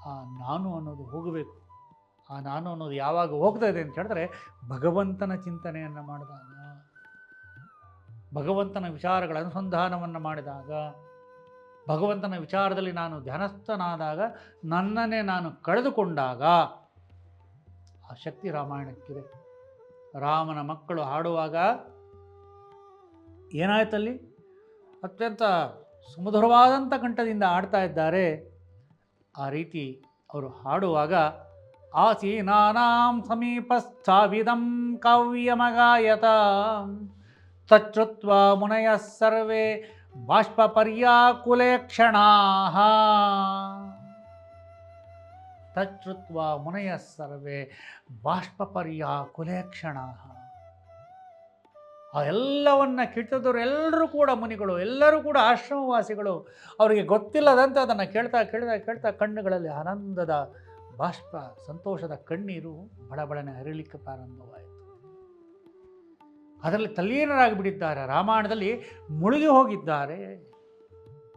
ಆ ನಾನು ಅನ್ನೋದು ಹೋಗಬೇಕು. ಆ ನಾನು ಅನ್ನೋದು ಯಾವಾಗ ಹೋಗ್ತದೆ ಅಂತ ಹೇಳಿದ್ರೆ ಭಗವಂತನ ಚಿಂತನೆಯನ್ನು ಮಾಡಿದಾಗ, ಭಗವಂತನ ವಿಚಾರಗಳ ಅನುಸಂಧಾನವನ್ನು ಮಾಡಿದಾಗ, ಭಗವಂತನ ವಿಚಾರದಲ್ಲಿ ನಾನು ಧ್ಯಾನಸ್ಥನಾದಾಗ, ನನ್ನನ್ನೇ ನಾನು ಕಳೆದುಕೊಂಡಾಗ ಆ ಶಕ್ತಿ ರಾಮಾಯಣಕ್ಕಿದೆ. ರಾಮನ ಮಕ್ಕಳು ಹಾಡುವಾಗ ಏನಾಯ್ತಲ್ಲಿ? ಅತ್ಯಂತ ಸುಮಧುರವಾದಂಥ ಕಂಠದಿಂದ ಆಡ್ತಾ ಇದ್ದಾರೆ. ಆ ರೀತಿ ಅವರು ಹಾಡುವಾಗ ಆಸೀನಾನಾಂ ಸಮೀಪಸ್ಥಾವಿದಂ ಕಾವ್ಯಮಗಾಯತ ತಚ್ಛ್ರುತ್ವಾ ಮುನಯಃ ಸರ್ವೇ ಬಾಷ್ಪಪರ್ಯಾಕುಲೇಕ್ಷಣಾಃ. ತಚ್ಛ್ರುತ್ವಾ ಮುನಯಃ ಸರ್ವೇ ಬಾಷ್ಪಪರ್ಯಾಕುಲೇಕ್ಷಣಾಃ. ಆ ಎಲ್ಲವನ್ನ ಕೇಳ್ತಿದ್ದವರು ಎಲ್ಲರೂ ಕೂಡ ಮುನಿಗಳು, ಎಲ್ಲರೂ ಕೂಡ ಆಶ್ರಮವಾಸಿಗಳು. ಅವರಿಗೆ ಗೊತ್ತಿಲ್ಲದಂತೆ ಅದನ್ನು ಕೇಳ್ತಾ ಕೇಳ್ತಾ ಕೇಳ್ತಾ ಕಣ್ಣುಗಳಲ್ಲಿ ಆನಂದದ ಬಾಷ್ಪ, ಸಂತೋಷದ ಕಣ್ಣೀರು ಬಡಬಡನೆ ಹರಿಲಿಕ್ಕೆ ಪ್ರಾರಂಭವಾಯಿತು. ಅದರಲ್ಲಿ ತಲ್ಲೀನರಾಗಿಬಿಟ್ಟಿದ್ದಾರೆ, ರಾಮಾಯಣದಲ್ಲಿ ಮುಳುಗಿ ಹೋಗಿದ್ದಾರೆ.